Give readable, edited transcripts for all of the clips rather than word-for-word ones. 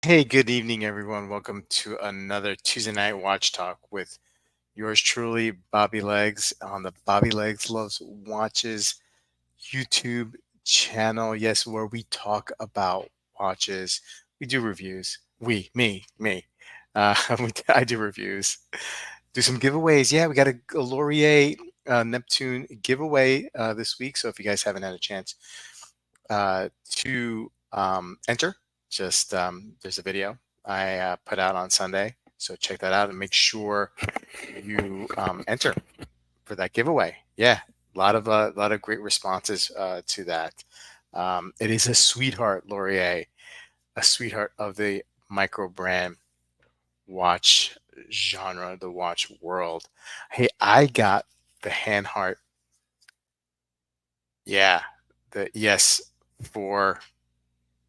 Hey, good evening, everyone. Welcome to another Tuesday Night Watch Talk with yours truly, Bobby Legs, on the Bobby Legs Loves Watches YouTube channel. Yes, where we talk about watches. We do reviews. Me. I do reviews. Do some giveaways. Yeah, we got a Laurier Neptune giveaway this week. So if you guys haven't had a chance to enter, just there's a video I put out on Sunday. So check that out and make sure you enter for that giveaway. Yeah, a lot of great responses to that. It is a sweetheart, Laurier, a sweetheart of the micro brand watch genre, the watch world. Hey, I got the hand heart. Yeah, the yes for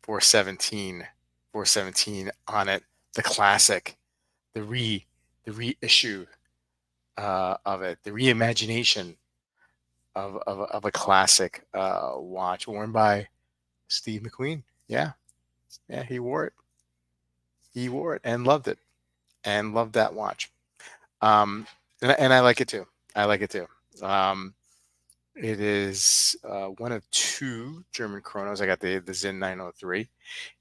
417, 417 on it. The classic, the re, the reissue of it, the reimagination of a classic watch worn by Steve McQueen. Yeah, he wore it. He wore it and loved it and loved that watch. And I like it too. I like it too. Um, it is one of two German chronos. I got the Sinn 903,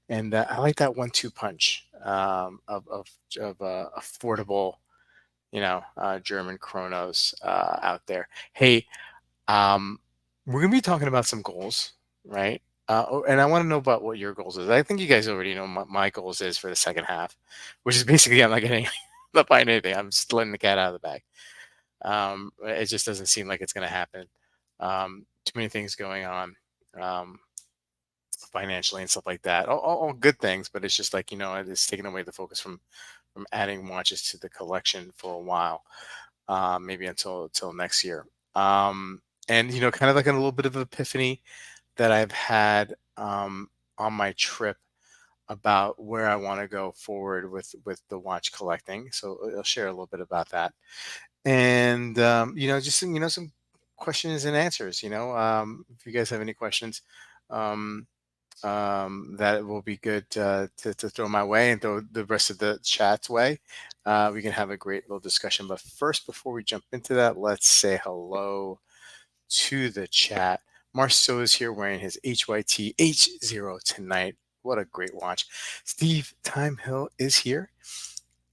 and I like that one-two punch of affordable, German chronos out there. Hey, um, we're gonna be talking about some goals, right? And I want to know about what your goals is. I think you guys already know my goals is for the second half, which is basically I'm not getting, not buying anything. I'm just letting the cat out of the bag. It just doesn't seem like it's gonna happen. Too many things going on. Um, Financially and stuff like that. All good things, but it's just like it's taking away the focus from adding watches to the collection for a while, maybe until next year. And kind of like a little bit of epiphany that I've had on my trip about where I want to go forward with the watch collecting. So I'll share a little bit about that, and just some questions and answers. If you guys have any questions. Um, that will be good to throw my way and throw the rest of the chat's way. We can have a great little discussion. But first, before we jump into that, let's say hello to the chat. Marceau is here wearing his HYT H0 tonight. What a great watch. Steve Timehill is here.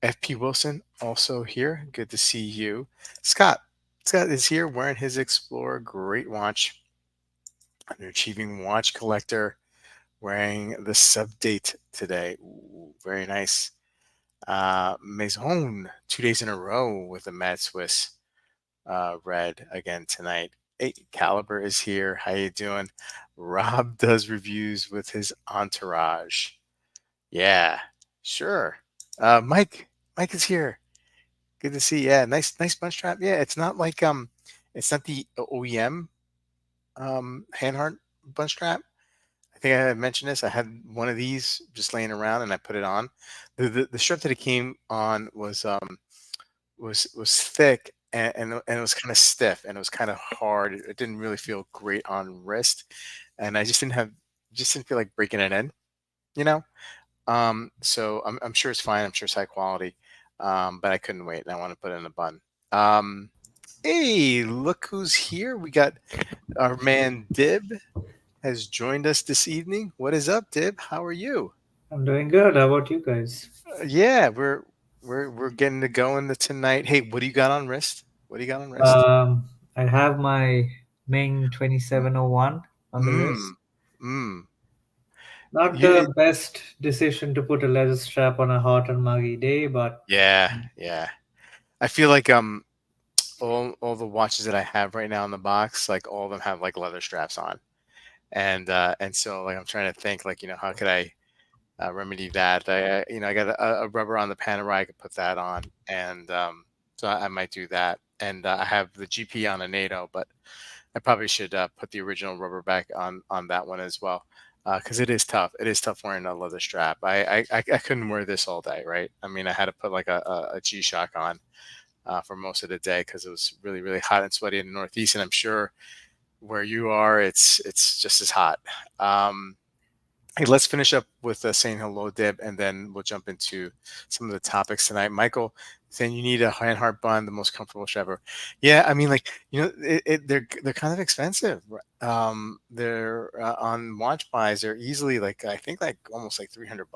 FP Wilson also here. Good to see you. Scott. Scott is here wearing his Explorer. Great watch. An achieving watch collector wearing the sub date today. Ooh, very nice. Maison, 2 days in a row with the Mad Swiss red again tonight. Hey, Caliber is here. How you doing? Rob does reviews with his entourage. Yeah, sure. Mike is here. Good to see. Yeah, nice bunch strap. Yeah, it's not the OEM hand heart bunch strap. I think I had mentioned this. I had one of these just laying around, and I put it on. The strip that it came on was thick, and it was kind of stiff, and it was kind of hard. It didn't really feel great on wrist, and I just didn't feel like breaking it in, you know. So I'm sure it's fine. I'm sure it's high quality, but I couldn't wait, and I want to put it in a bun. Um, hey, look who's here! We got our man Dib has joined us this evening. What is up, Dib? How are you? I'm doing good. How about you guys? Yeah, we're getting to go into tonight. Hey, what do you got on wrist? What do you got on wrist? Um, I have my Ming Mm, 2701 on the wrist. mm. mm. Not You, the best decision to put a leather strap on a hot and muggy day, but yeah. I feel like all the watches that I have right now in the box, like all of them have like leather straps on, and so like I'm trying to think like how could I remedy that? I got a rubber on the Panerai. I could put that on, and so I might do that. And I have the GP on a NATO, but I probably should put the original rubber back on that one as well, because it is tough. It is tough wearing a leather strap. I couldn't wear this all day, right? I mean, I had to put like a G Shock on for most of the day because it was really hot and sweaty in the Northeast, and I'm sure where you are, it's just as hot. Um, Hey, let's finish up with saying hello, Deb, and then we'll jump into some of the topics tonight. Michael saying you need a high and hard bun, the most comfortable strap ever. Yeah, I mean, like they're kind of expensive. They're on watch buys. They're easily like I think like almost like $300.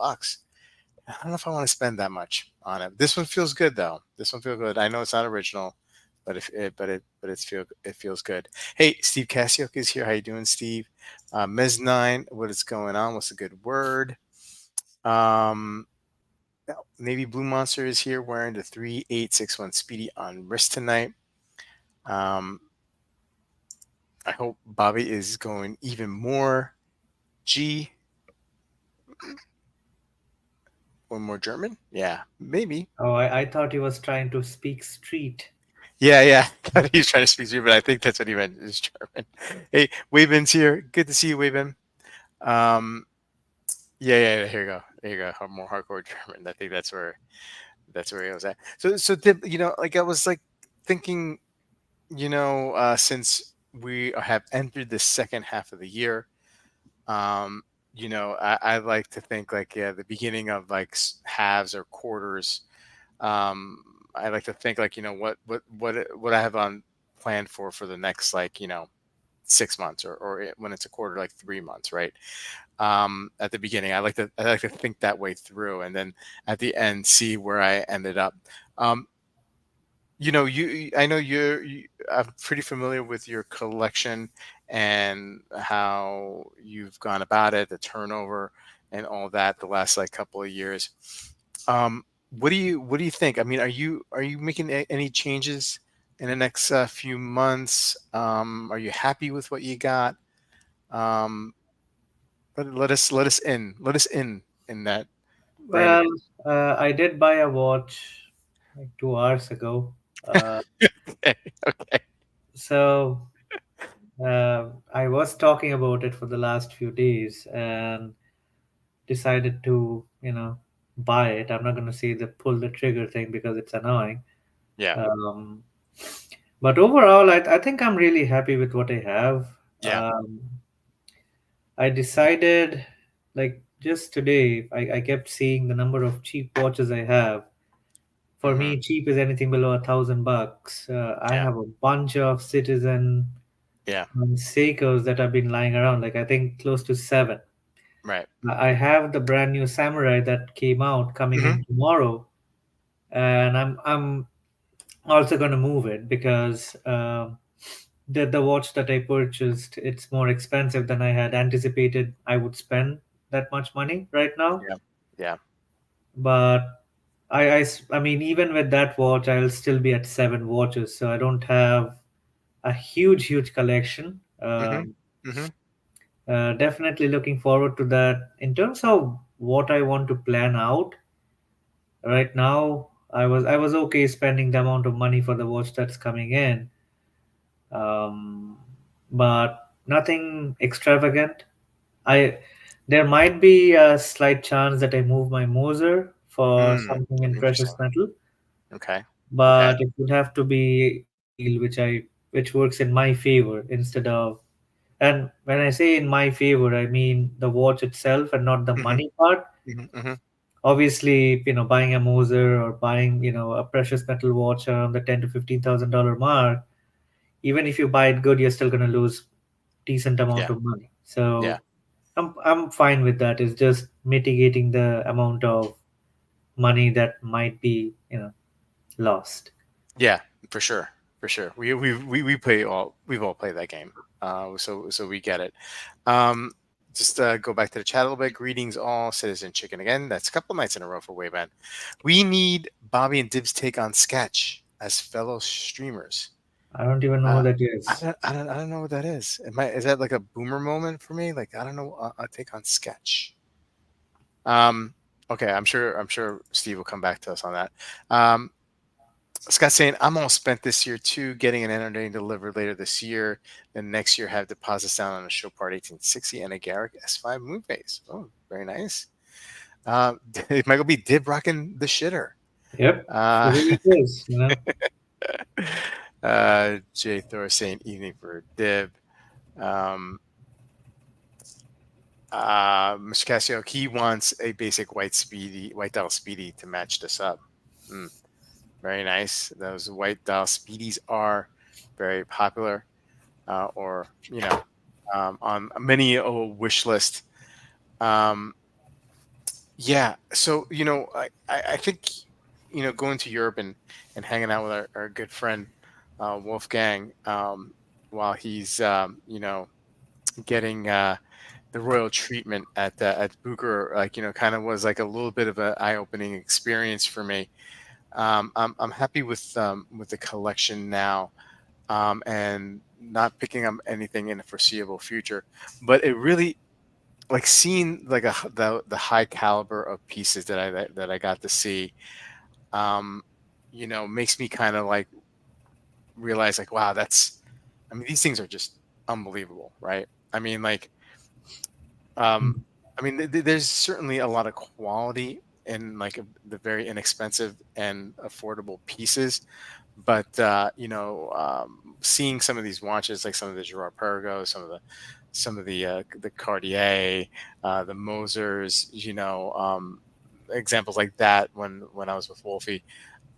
I don't know if I want to spend that much on it. This one feels good though. This one feels good. I know it's not original, but if it but it feels good. Hey, Steve Cassiok is here. How you doing, Steve? Mez9, what is going on? What's a good word? Um, Navy Blue Monster is here wearing the 3861 Speedy on wrist tonight. Um, I hope Bobby is going even more G. One more German? Yeah, maybe. Oh, I thought he was trying to speak street. Yeah, yeah. I thought he was trying to speak to me, but I think that's what he meant is German. Hey, Wayben's here. Good to see you, Wayben. Um, yeah, yeah, yeah. Here you go. There you go. More hardcore German. I think that's where he was at. So did like I was like thinking, since we have entered the second half of the year, um, I like to think like yeah, the beginning of like halves or quarters. Um, I like to think like what I have on planned for the next like 6 months or when it's a quarter like 3 months, right? At the beginning, I like to think that way through, and then at the end see where I ended up. Um, I know I'm pretty familiar with your collection and how you've gone about it, the turnover and all that the last like couple of years. What do you think? I mean, are you making any changes in the next few months? Are you happy with what you got? Um, let us in that right Well, I did buy a watch like 2 hours ago. Uh, now. Okay. so I was talking about it for the last few days and decided to, buy it. I'm not going to say the pull the trigger thing because it's annoying. Yeah. Um, but overall, I think I'm really happy with what I have. Yeah. I decided, like just today, I kept seeing the number of cheap watches I have. For Hmm. me, cheap is anything below $1,000. I Yeah. have a bunch of Citizen Yeah. Seikos that have been lying around, like I think close to seven. Right. I have the brand new Samurai that came out coming Hmm. in tomorrow, and I'm also gonna move it because the watch that I purchased, it's more expensive than I had anticipated I would spend that much money right now. Yeah. Yeah. But I mean, even with that watch, I'll still be at seven watches, so I don't have a huge collection. Hmm. Hmm. Definitely looking forward to that. In terms of what I want to plan out right now, I was okay spending the amount of money for the watch that's coming in, um, but nothing extravagant. I There might be a slight chance that I move my Moser for Mm. something in Interesting. precious metal, Okay. Okay. but it would have to be a deal which works in my favor instead of. And when I say in my favor, I mean the watch itself and not the Hmm. money part. Hmm. Hmm. Obviously, buying a Moser or buying, a precious metal watch around the $10 to $15,000 mark, even if you buy it good, you're still gonna lose decent amount Yeah. of money. Yeah. So I'm fine with that. It's just mitigating the amount of money that might be, lost. Yeah. For sure. For sure. We play all we've all played that game. So we get it. Um, just go back to the chat a little bit. Greetings, all citizen chicken again. That's a couple nights in a row for Wayman. We need Bobby and Dib's take on sketch as fellow streamers. I don't even know Uh, what that I is. don't, I don't, I don't know what that is. Is that like a boomer moment for me? Like I don't know. A take on sketch. Um, okay, I'm sure Steve will come back to us on that. Um, Scott saying I'm all spent this year too. Getting an entertaining delivered later this year. Then next year have deposits down on a show part 1860 and a Garrick S5 Moonbase. Oh, very nice. Michael B. Dib rocking the shitter. Yep, for Uh, who it is, Jay Thor saying evening for Dib. Um, Mr. Casio, he wants a basic white dial speedy to match this up. Mm, very nice. Those white dial speedies are very popular, or on many a wish list. Um, yeah, so I think going to Europe and hanging out with our good friend Wolfgang, while he's getting the royal treatment at Booker, like kind of was like a little bit of an eye-opening experience for me. I'm happy with the collection now, and not picking up anything in the foreseeable future. But it really, like, seeing like the high caliber of pieces that I got to see, um, makes me kind of like realize, like, wow, I mean, these things are just unbelievable, right? I mean, like, um, there's certainly a lot of quality in like the very inexpensive and affordable pieces, but seeing some of these watches, like some of the Girard Perregaux, some of the Cartier, the Mosers, examples like that when I was with Wolfie.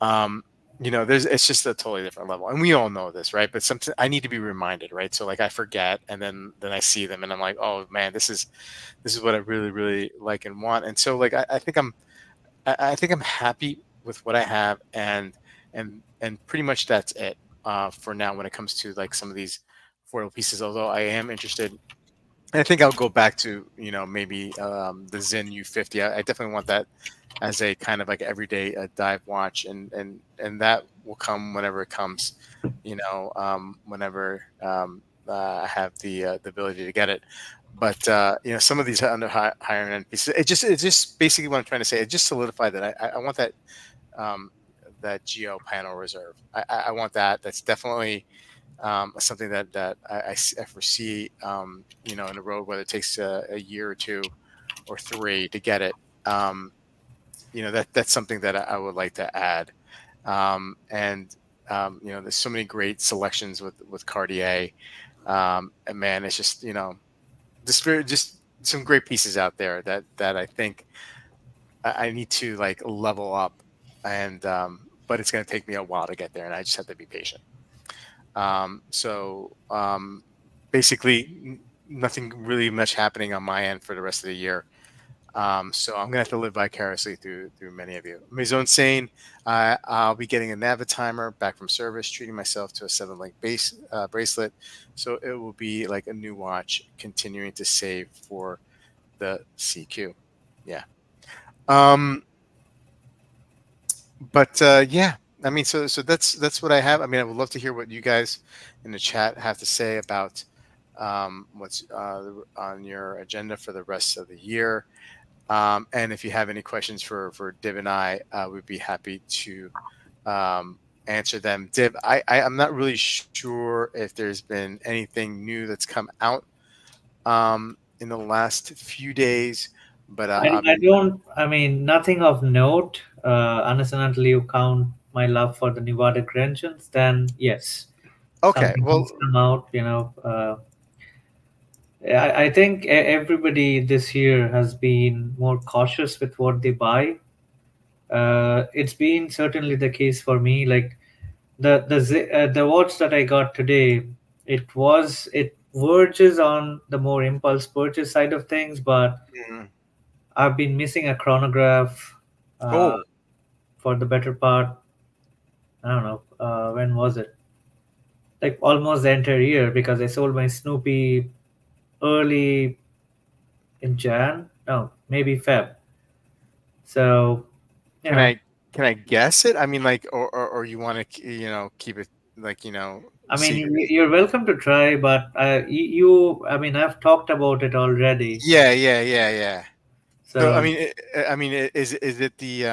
um there's it's just a totally different level, and we all know this, right? But something I need to be reminded, right? So like I forget, and then I see them and I'm like, oh man, this is what I really really like and want. And so like I think I'm happy with what I have, and pretty much that's it for now when it comes to like some of these affordable pieces. Although I am interested, and I think I'll go back to maybe the Zen U50. I definitely want that as a kind of like everyday dive watch, and that will come whenever it comes. Whenever I have the ability to get it. But some of these higher end pieces, it just basically what I'm trying to say. It just solidified that I want um, that Geo panel reserve. I want that. That's definitely something that I foresee, in the road, whether it takes a year or two or three to get it. That's something that I would like to add. And there's so many great selections with Cartier, and man, it's just just some great pieces out there that I think I need to like level up, and but it's going to take me a while to get there, and I just have to be patient. So basically, nothing really much happening on my end for the rest of the year. So I'm gonna have to live vicariously through many of you. Maison Sane, I'll be getting a Navitimer back from service, treating myself to a 7 link base bracelet. So it will be like a new watch, continuing to save for the CQ. Yeah. Um, but yeah, I mean, so that's what I have. I mean, I would love to hear what you guys in the chat have to say about what's on your agenda for the rest of the year. And if you have any questions for Div and I, we'd be happy to answer them. Div, I'm not really sure if there's been anything new that's come out in the last few days, but I'll I be don't, I mean, nothing of note, unless and until you count my love for the Nevada Gransions, then yes, okay. something Well, has come out, I think everybody this year has been more cautious with what they buy. It's been certainly the case for me. Like the watch that I got today, it verges on the more impulse purchase side of things, but mm, I've been missing a chronograph oh, for the better part. I don't know when was it? Like almost the entire year because I sold my Snoopy early in Jan. No, maybe Feb. So you can know, I guess it? I mean, like, or you want to keep it like I mean, secret? you're welcome to try, but I mean, I've talked about it already. Yeah, yeah, yeah, yeah. So I So mean, is it the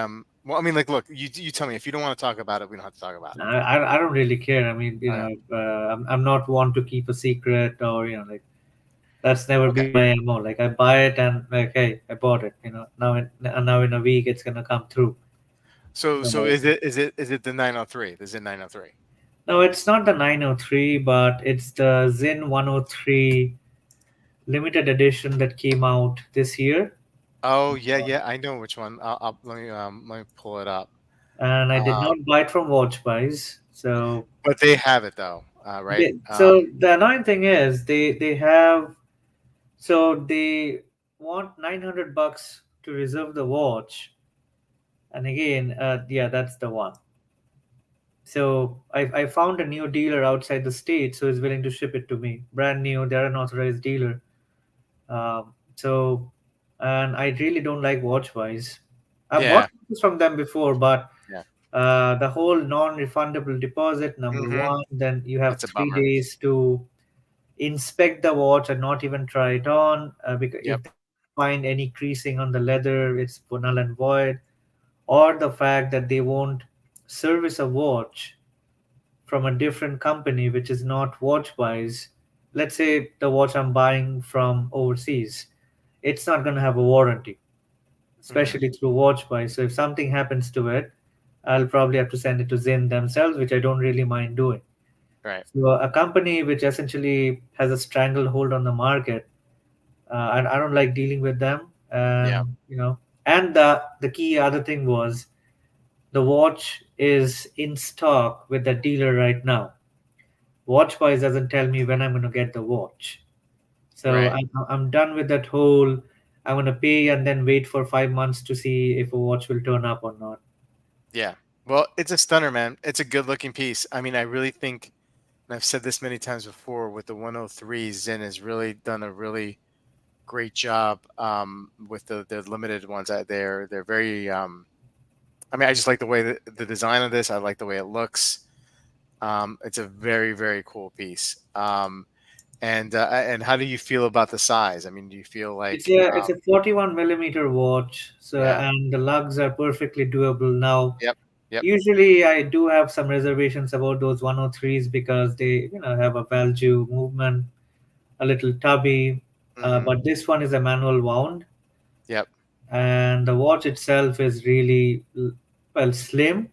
Well, I mean, like, look, you tell me if you don't want to talk about it, we don't have to talk about it. I don't really care. I mean, Okay. I'm not one to keep a secret or like that's never Okay. been my MO. Like I buy it and like, hey, I bought it. Now in a week it's gonna come through. So So is it the 903? The Zen 903? no, it's not the 903, but it's the Zin 103 limited edition that came out this year, Oh yeah, yeah. I know which one. Let me pull it up. and I did Um, not buy it from Watch Buys. So, but they have it though, right? the annoying thing is they have, so they want 900 bucks to reserve the watch, and again, yeah, that's the one. So I found a new dealer outside the state, so he's willing to ship it to me, brand new. They're an authorized dealer. So, and I really don't like Watchwise. I've bought Yeah, watches from them before, but yeah. the whole non-refundable deposit, number Hmm. one, then you have That's a three bummer. days to inspect the watch and not even try it on, because Yep. if they find any creasing on the leather, it's null and void. Or the fact that they won't service a watch from a different company which is not Watchwise. Let's say the watch I'm buying from overseas, it's not going to have a warranty, Hmm. especially through Watchwise. So if something happens to it, I'll probably have to send it to Zinn themselves, which I don't really mind doing. Right. So a company which essentially has a stranglehold on the market, and I don't like dealing with them. Yeah. And the key other thing was the watch is in stock with the dealer right now. Watchwise doesn't tell me when I'm going to get the watch. So Right. I'm done with that whole, I'm going to pay and then wait for 5 months to see if a watch will turn up or not. Yeah. Well, it's a stunner, man. It's a good looking piece. I mean, I really think, and I've said this many times before, with the 103, Zen has really done a really great job with the limited ones out there. They're very, I mean, I just like the way the design of this. I like the way it looks. It's a very, very cool piece. And how do you feel about the size? I mean, do you feel It's like, a 41 millimeter watch, so yeah, and the lugs are perfectly doable now. yep, yep, Usually, I do have some reservations about those 103s because they, have a value movement, a little tubby. mm-hmm, But this one is a manual wound, yep, and the watch itself is really well slim.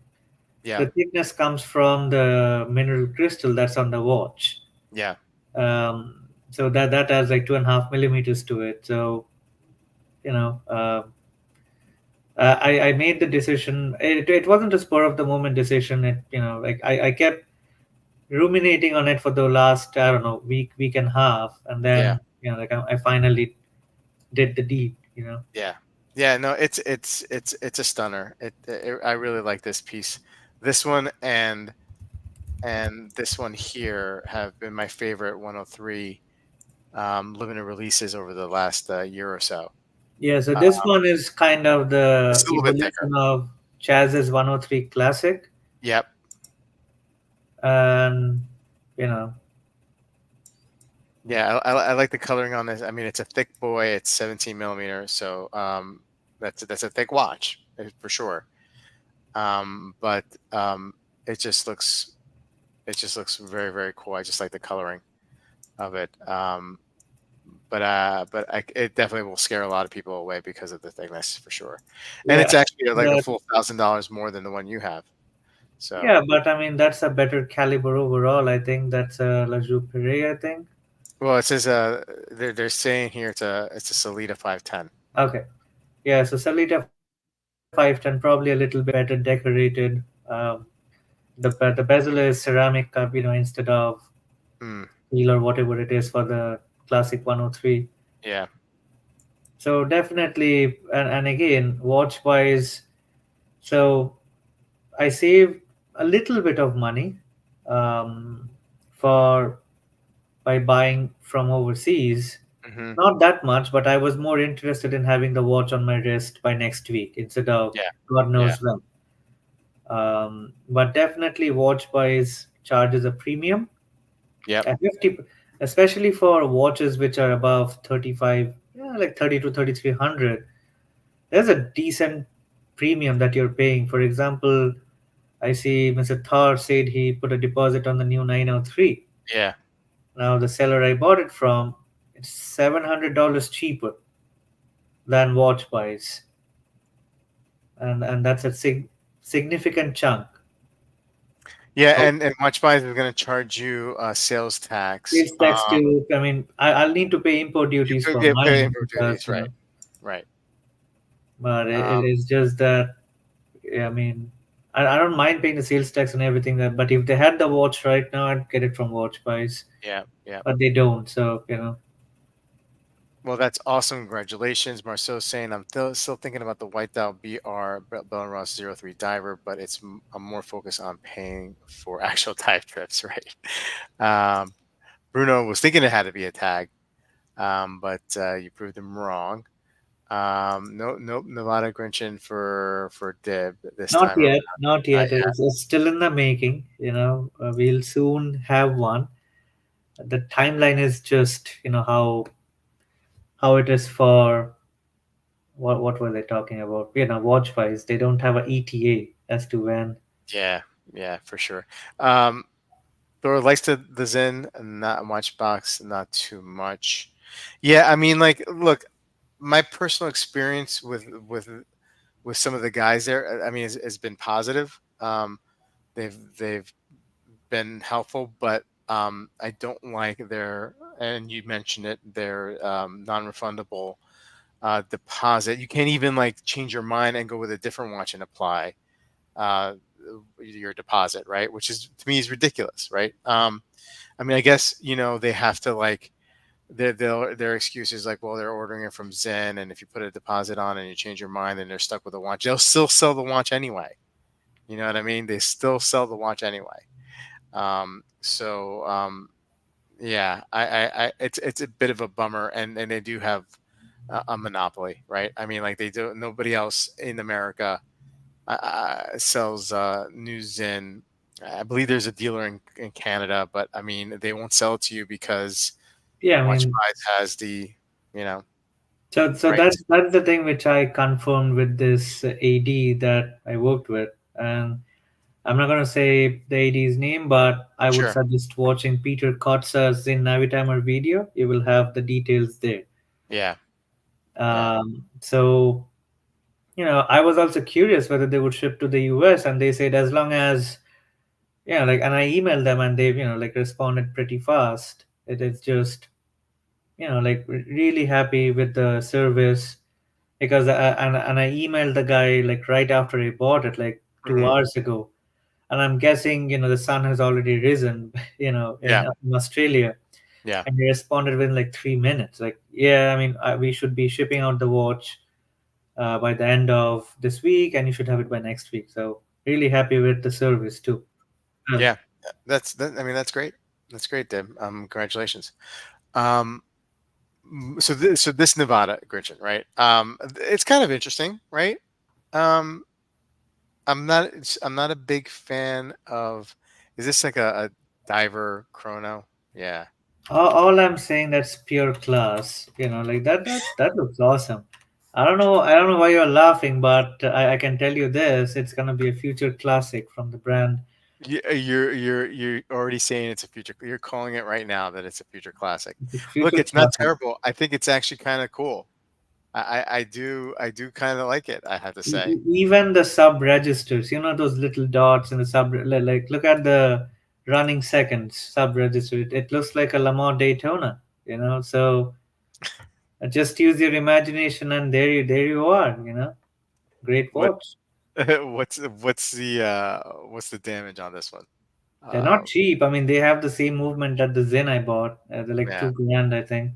yeah, The thickness comes from the mineral crystal that's on the watch. yeah, Um, so that has like 2.5 millimeters to it. So you know. I made the decision. It wasn't a spur of the moment decision. Like I kept ruminating on it for the last, I don't know, week and a half, and yeah, then like I finally did the deed. yeah, yeah. No, it's a stunner. I really like this piece. This one and this one here have been my favorite 103 limited releases over the last year or so. Yeah. So Uh, this one is kind of it's the a little bit thicker. evolution of Chaz's 103 Classic, Yep. and you know, Yeah, I like the coloring on this. I mean, it's a thick boy. It's 17 millimeters, so that's a thick watch for sure. But it just looks very very cool. I just like the coloring of it. But it definitely will scare a lot of people away because of the thickness for sure. And yeah, it's actually like a but full $1,000 more than the one you have. So yeah, but I mean that's a better caliber overall. I think that's a La Joux, I think. well, it says they're saying here it's a Solita 510. Okay. Yeah, so Salita 510 probably a little bit better decorated. The bezel is ceramic, instead of Hmm. steel or whatever it is for the classic 103. Yeah. So definitely, and again, watch wise, so I saved a little bit of money, um, for by buying from overseas. Hmm. Not that much, but I was more interested in having the watch on my wrist by next week instead of Yeah. God Yeah. knows when. But definitely, WatchWise charges a premium, Yep. a 50, especially for watches which are above 35, yeah, like 30 to 3300. There's a decent premium that you're paying. For example, I see Mr. Thar said he put a deposit on the new 903. Yeah. Now, the seller I bought it from, it's $700 cheaper than WatchWise, and that's a significant chunk. Yeah, Oh, and WatchBuys is going to charge you sales tax. sales tax to, I mean, I'll need to pay import You duties for pay mine import because, duties, right? Right. but it Um, is just that, yeah, I mean, I don't mind paying the sales tax and everything that, but if they had the watch right now, I'd get it from Watch Buys, yeah, yeah. but they don't. So, you know, Well, that's awesome. Congratulations. Marceau saying I'm still thinking about the wiped out BR Bell and Ross 03 diver, but I'm more focused on paying for actual dive trips, right? Um, Bruno was thinking it had to be a tag, but you proved him wrong. No, Nevada Grinchin for Dib this not time around. yet, not Not yet. It's still in the making. You know, we'll soon have one. The timeline is just, you know, how it is for what were they talking about? You know, Watch Buys. They don't have a ETA as to when. Yeah, yeah, for sure. Um, Thor likes the Zen, not much box, not too much. Yeah, I mean, like, look, my personal experience with some of the guys there, I mean, has been positive. They've been helpful, but I don't like their, and you mentioned it, their non-refundable deposit. You can't even like change your mind and go with a different watch and apply uh, your deposit, right? Which is to me is ridiculous, right? I mean, I guess they have to like their excuse is like, well, they're ordering it from Zen, and if you put a deposit on and you change your mind, then they're stuck with the watch. They'll still sell the watch anyway. You know what I mean? They still sell the watch anyway. So yeah, it's a bit of a bummer, and they do have a monopoly, right? I mean, like they do. Nobody else in America sells news in. I believe there's a dealer in Canada, but I mean they won't sell it to you because Yeah, I mean, WatchBuys has the you know so rights. that's the thing which I confirmed with this AD that I worked with, and I'm not gonna say the AD's name, but I would Sure. suggest watching Peter Kotza's in Navitimer video. You will have the details there. Yeah. Yeah. So you know, I was also curious whether they would ship to the US, and they said as long as, yeah, like, and I emailed them and they, you know, like responded pretty fast. It is just, you know, like really happy with the service because and I emailed the guy like right after he bought it, like two Hmm. hours ago, and I'm guessing, you know, the sun has already risen, you know, Yeah. in Australia, Yeah. and he responded within like 3 minutes, like, yeah, I mean, we should be shipping out the watch by the end of this week, and you should have it by next week. So really happy with the service too. Uh, Yeah. I mean, that's great. That's great, Deb. Congratulations. Um, so this Nevada Gretchen, right? It's kind of interesting, right? Um, I'm not a big fan of. Is this like a diver chrono? Yeah. all I'm saying, that's pure class. You know, like that looks awesome. I don't know why you're laughing, but I can tell you this: it's gonna be a future classic from the brand. You're already saying it's a future. You're calling it right now that it's a future classic. It's a Look, future it's not classic. terrible. I think it's actually kind of cool. I do kind of like it. I have to say. Even the sub registers, you know, those little dots in the sub, like look at the running seconds sub register. It looks like a Lamar Daytona, you know. So just use your imagination, and there you are, you know. Great What watch. what's the damage on this one? They're not Uh, cheap. I mean, they have the same movement that the Zen I bought. They're like yeah, 2 grand, I think.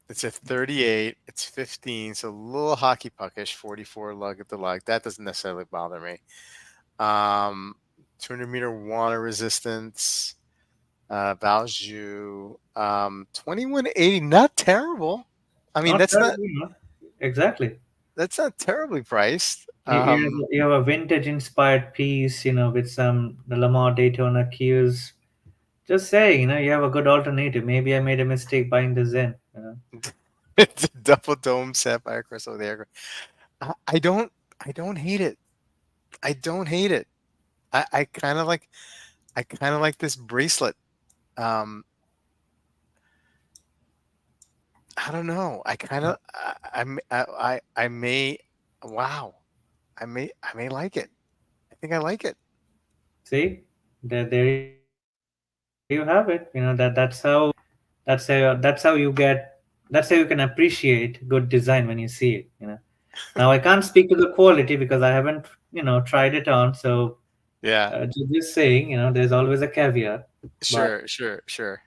it's a 38. It's 15, so a little hockey puckish. 44 lug at the lug. That doesn't necessarily bother me. Um, 200-meter water resistance. Value 2180. Not terrible. I mean, Not terrible, you know. Exactly. that's not terribly priced. You have a vintage inspired piece, you know, with some the Lamar Daytona cues. Just saying, you know, you have a good alternative. Maybe I made a mistake buying the Zen. You know, It's a double dome sapphire crystal there. I don't hate it. I don't hate it. I kind of like this bracelet. Um, I don't know. I kind of I may wow. I may like it. I think I like it. see, there you have it. That's how you can appreciate good design when you see it. Now I can't speak to the quality because I haven't tried it on. So Yeah, just saying, there's always a caveat. But sure, sure, sure.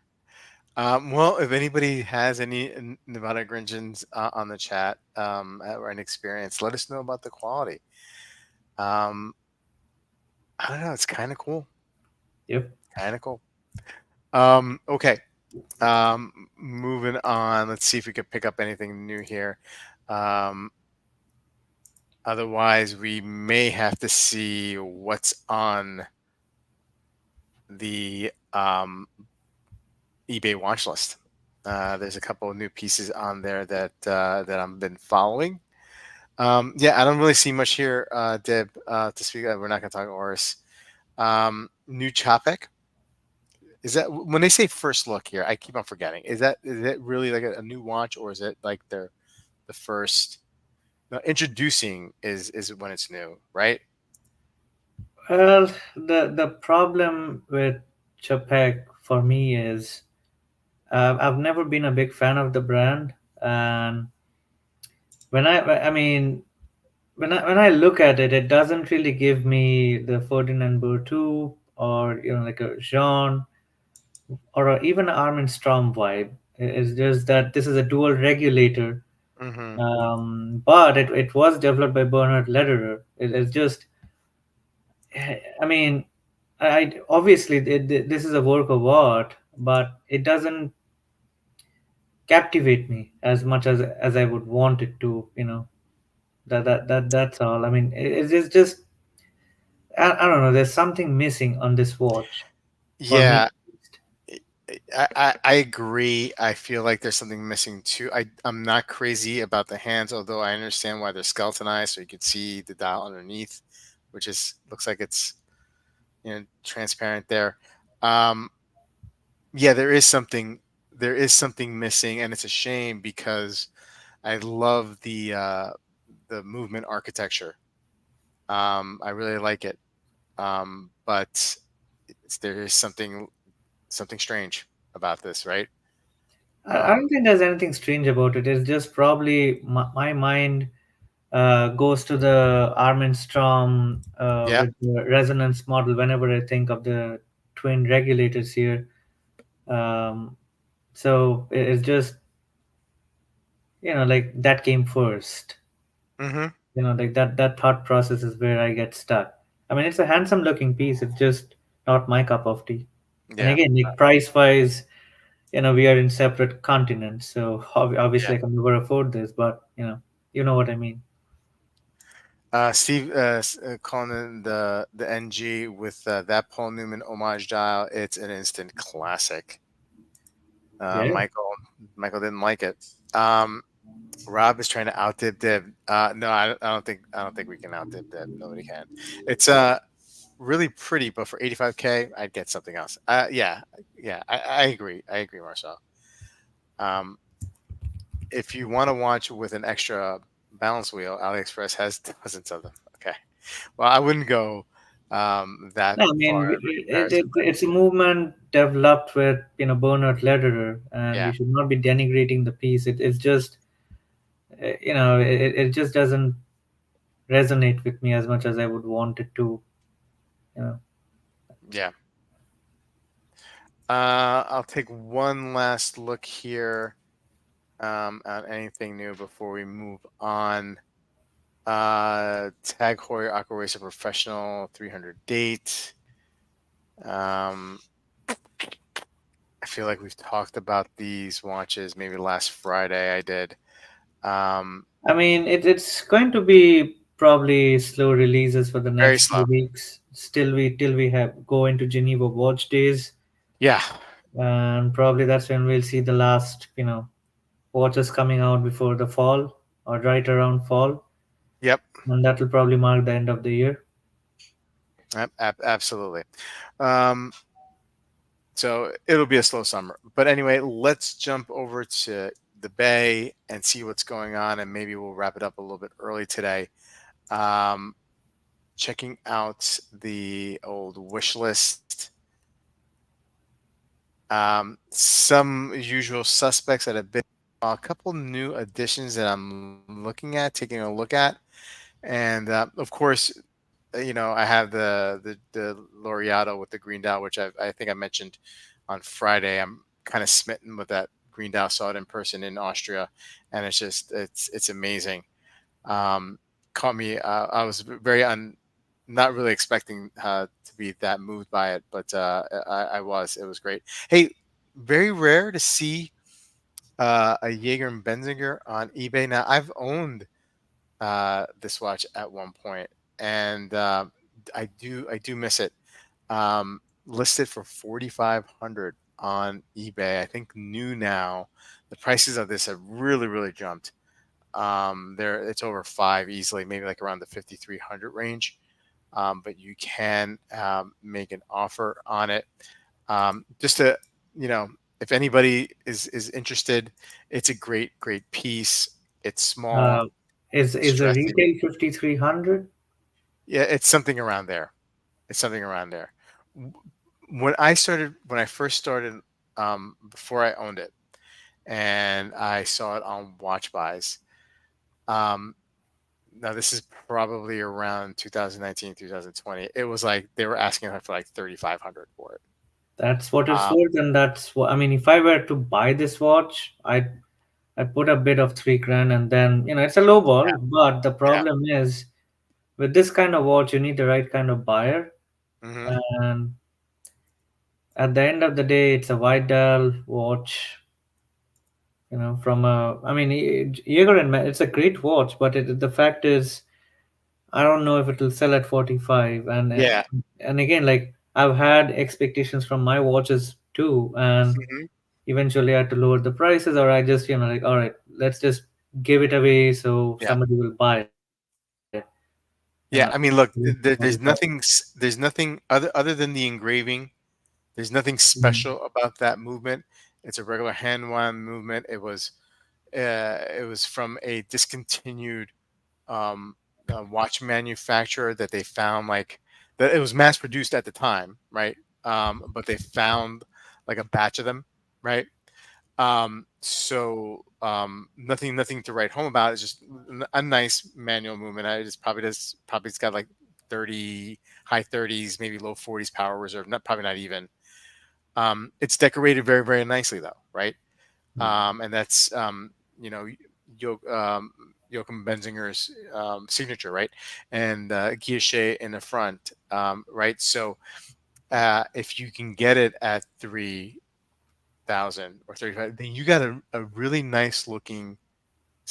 Well, if anybody has any Nevada Gringens on the chat or an experience, let us know about the quality. Um, I don't know. It's kind of cool. yep. Kind of cool. Okay. Moving on. Let's see if we could pick up anything new here. Um, Otherwise, we may have to see what's on the eBay watch list. There's a couple of new pieces on there that I've been following. Yeah, I don't really see much here, Deb. To speak, we're not going to talk Oris. New Chapek. Is that when they say first look here? I keep on forgetting. Is it really like a new watch, or is it like the first? No, introducing is when it's new, right? Well, the problem with Chapek for me is I've never been a big fan of the brand, and I mean when I look at it, it doesn't really give me the Ferdinand Berthoud or like a Jean or even Armin Strom vibe. It's just that this is a dual regulator, Mm-hmm. but it was developed by Bernard Lederer. It's just, I mean, obviously this is a work of art, but it doesn't captivate me as much as I would want it to. That's all. I mean, it's just I don't know. There's something missing on this watch for me. Yeah, I agree. I feel like there's something missing too. I'm not crazy about the hands, although I understand why they're skeletonized, so you can see the dial underneath, which is looks like it's transparent there. Um, yeah, there is something missing, and it's a shame because I love the movement architecture. I really like it, but there is something strange about this, right? I don't Um, think there's anything strange about it. It's just probably my mind goes to the Armin Strom yeah. with the resonance model whenever I think of the twin regulators here. Um, so it's just like that came first. Hmm. Like that thought process is where I get stuck. I mean, it's a handsome looking piece. It's just not my cup of tea. And Yeah. again, like price wise, we are in separate continents, so Yeah. obviously I can never afford this. But you know what I mean. Steve calling in the NG with that Paul Newman homage dial. It's an instant classic. Yeah. Michael didn't like it. Rob is trying to outdib Dib. No, I don't think we can outdib Dib. Nobody can. It's really pretty, but for 85K, I'd get something else. Yeah, yeah, I agree. I agree, Marcel. Um, if you want to watch with an extra balance wheel, AliExpress has dozens of them. Okay. Well, I wouldn't go that No, I far mean, of a comparison, but it's a movement developed with Bernard Lederer, and yeah, we should not be denigrating the piece. It's just it just doesn't resonate with me as much as I would want it to. You know. yeah. I'll take one last look here at anything new before we move on. Tag Heuer Aqua Racer Professional 300 date. Um, I feel like we've talked about these watches. Maybe last Friday I did. Um, I mean, it's going to be probably slow releases for the Very next slow. 2 weeks. Still, we till we have go into Geneva Watch Days, Yeah. and probably that's when we'll see the last watches coming out before the fall or right around fall, Yep. and that will probably mark the end of the year. Absolutely. Um, so it'll be a slow summer. But anyway, let's jump over to the Bay and see what's going on, and maybe we'll wrap it up a little bit early today. Um, Checking out the old wish list. Some usual suspects that have been a couple new additions that I'm looking at, taking a look at, and of course, I have the Laureato with the green dot, which I think I mentioned on Friday. I'm kind of smitten with that green dot. Saw it in person in Austria, and it's amazing. Um, Caught me. I was very not really expecting to be that moved by it, but I was. It was great. Hey, very rare to see a Jaeger and Benzinger on eBay. Now I've owned this watch at one point, and I do miss it. Listed for 4,500 on eBay. I think new now. The prices of this have really jumped. There it's over five easily, maybe like around the 5,300 range. But you can make an offer on it. Just to you know, if anybody is interested, it's a great piece. It's small, Uh, is the dressy. retail 5,300? Yeah, it's something around there. It's something around there. W- when I first started, before I owned it, and I saw it on Watch Buys. Um, Now this is probably around 2019, 2020. It was like they were asking for like 3,500 for it. That's what it's Um, worth, and that's what I mean. If I were to buy this watch, I put a bid of 3 grand, and then it's a low ball. But the yeah. problem is with this kind of watch, you need the right kind of buyer, Hmm. and at the end of the day, it's a white dial watch. From a I mean, Jaeger and it's a great watch, but the fact is, I don't know if it will sell at 45. Yeah. And again, like I've had expectations from my watches too, and Hmm. eventually I had to lower the prices, or I just like, all right, let's just give it away so Yeah. somebody will buy it. Yeah. I mean, look, 45. there's nothing other than the engraving. There's nothing Mm. special about that movement. It's a regular hand wound movement. It was from a discontinued um, watch manufacturer that they found, like that it was mass produced at the time, right? But they found like a batch of them, right? So nothing to write home about. It's just a nice manual movement. I just probably it's got like 30, high 30s, maybe low 40s power reserve. Not probably not even. It's decorated very nicely though, right? Mm. And that's you know Joachim Benzinger's signature, right? And guilloche in the front, right? So if you can get it at 3,000 or 35, then you got a really nice looking,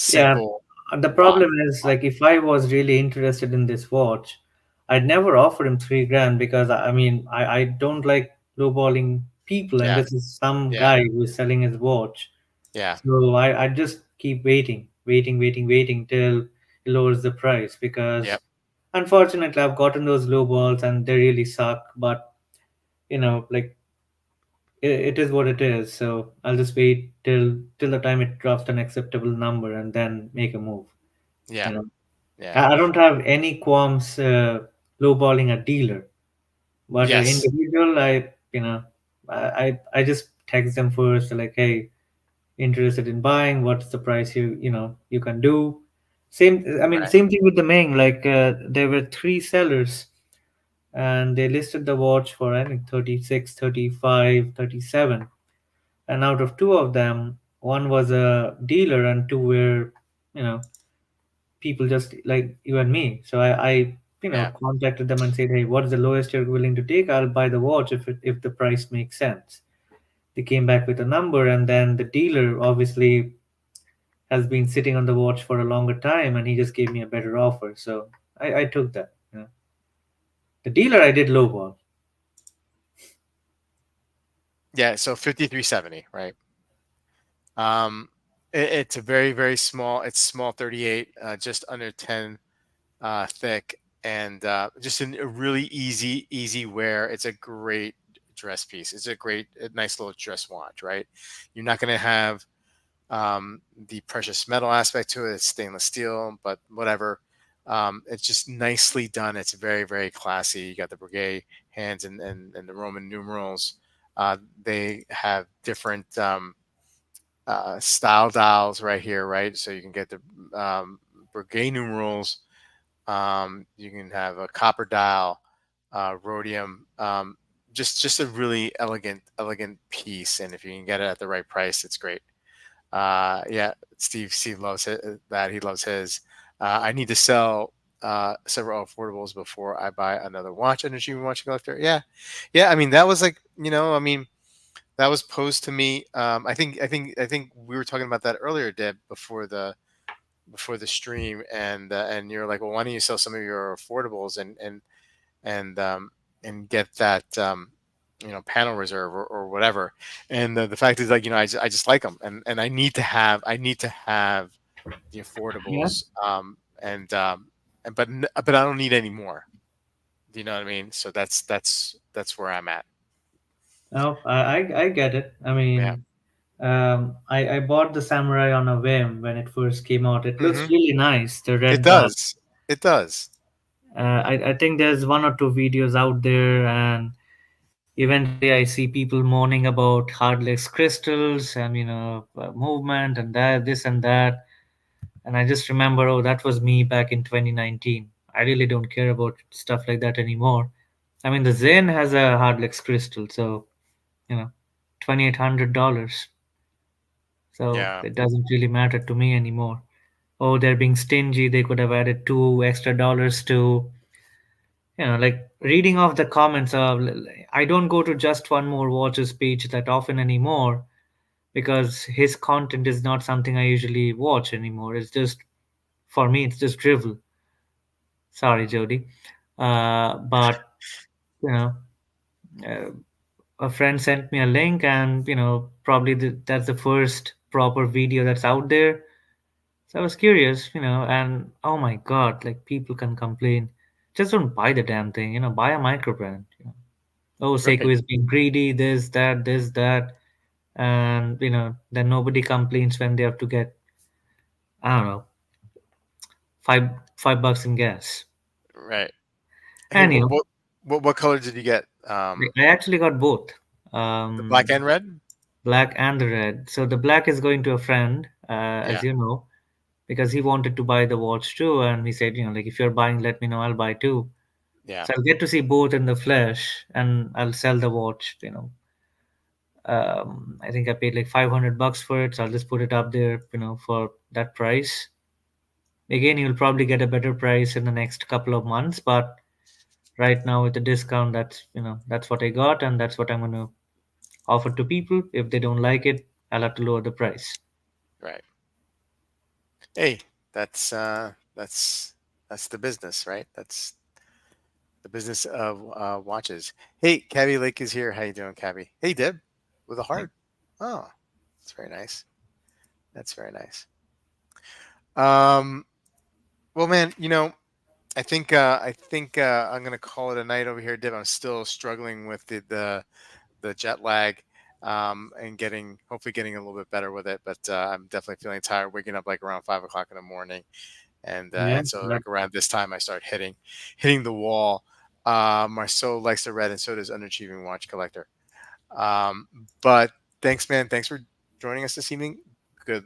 Yeah, simple the watch. problem is like if I was really interested in this watch, I'd never offer him 3 grand because I mean I don't like lowballing people, and Yeah, this is some yeah, guy who is selling his watch. yeah, So I just keep waiting till he lowers the price because yep, unfortunately I've gotten those low balls and they really suck. But like it is what it is. So I'll just wait till the time it drops an acceptable number and then make a move. yeah, You know, yeah, I don't have any qualms lowballing a dealer, but an yes, individual, I just text them first like, hey, interested in buying, what's the price you can do. right, Same thing with the Ming. Like there were three sellers and they listed the watch for I think 36, 35, 37. And out of two of them, one was a dealer and two were you know people just like you and me. So I yeah, contacted them and said, hey, what is the lowest you're willing to take? I'll buy the watch if the price makes sense. They came back with a number, and then the dealer obviously has been sitting on the watch for a longer time, and he just gave me a better offer. So I took that. The dealer I did lowball. yeah. So 5370, right? Um, it's a very small. It's small 38, just under 10 thick, and just a really easy wear. It's a great dress piece. It's a nice little dress watch, right? You're not going to have the precious metal aspect to it. It's stainless steel, but whatever. It's just nicely done. It's very classy. You got the Breguet hands and the Roman numerals. They have different style dials right here, right? So you can get the brigade numerals. You can have a copper dial, rhodium. Just a really elegant piece, and if you can get it at the right price, it's great. Yeah, Steve loves that. He loves his. I need to sell several affordables before I buy another watch. An achievement watch collector. Yeah, yeah. I mean, that was like, I mean, that was posed to me. I think we were talking about that earlier, Deb, before the stream, and you're like, well, why don't you sell some of your affordables and and get that panel reserve or whatever. And the fact is, like, I just like them, and I need to have the Yeah. affordables, and but I don't need any more. Do you know what I mean? So that's where I'm at. No, I get it. I Yeah. mean, I bought the Samurai on a whim when it first came out. It looks Hmm. really nice, the It red dot. does. It does. I think there's one or two videos out there, and eventually I see people moaning about hardlex crystals and movement and that, this and that. And I just remember, oh, that was me back in 2019. I really don't care about stuff like that anymore. I mean, the Zen has a hardlex crystal, so you know, $2,800. So Yeah. it doesn't really matter to me anymore. Oh, they're being stingy. They could have added $2 extra to, like reading off the comments of. I don't go to just one more watches page that often anymore because his content is not something I usually watch anymore. It's just, for me, it's just drivel. Sorry, Jody. But you know, uh, a friend sent me a link, and probably that's the first proper video that's out there. So I was curious, and oh my god, like people can complain. Just don't buy the damn thing, buy a micro brand. Oh, Seiko Right. is being greedy, this, that, and then nobody complains when they have to get, I don't know, $5 in gas. Right. Hey, what Anyhow, what what color did you get? I actually got both, The black um, and red. black and the red. So the black is going to a friend, as Yeah. you know, because he wanted to buy the watch too, and he said, like if you're buying, let me know, I'll buy too. Yeah. So I'll get to see both in the flesh, and I'll sell the watch. I think I paid like $500 for it, so I'll just put it up there, for that price. Again, you'll probably get a better price in the next couple of months, but right now with the discount, that's what I got, and that's what I'm gonna offer to people. If they don't like it, I'll have to lower the price. Right. Hey, that's that's the business, right? That's the business of watches. Hey, Cabby Lake is here. How you doing, Cabby? Hey, Deb, with a heart. Oh, that's very nice. That's very nice. Um, well, man, I think I'm gonna call it a night over here, Deb. I'm still struggling with the jet lag, and hopefully getting a little bit better with it. But I'm definitely feeling tired, waking up like around 5 o'clock in the morning, Yeah, and so that, like around this time I start hitting the wall. Marceau likes the red, and so does Underachieving Watch Collector. But thanks, man. Thanks for joining us this evening. Good.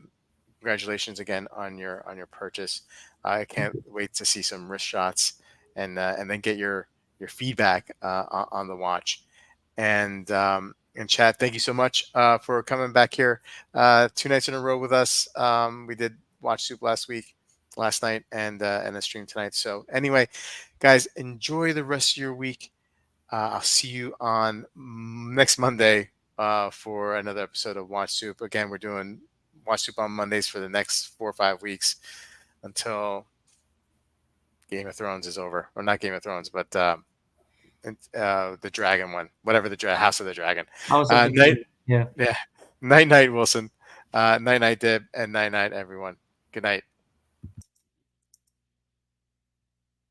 Congratulations again on your purchase. I can't wait to see some wrist shots and then get your feedback on the watch. And Chad, thank you so much for coming back here 2 nights in a row with us. We did watch Soup last night, and a stream tonight. So anyway, guys, enjoy the rest of your week. I'll see you on next Monday for another episode of Watch Soup. Again, we're doing Watch Soup on Mondays for the next 4 or 5 weeks until Game of Thrones is over, or not Game of Thrones, but the dragon one, whatever House of the Dragon. House of the Night, Dragon. Yeah. yeah, night, Wilson. Night, Dib, and night, everyone. Good night.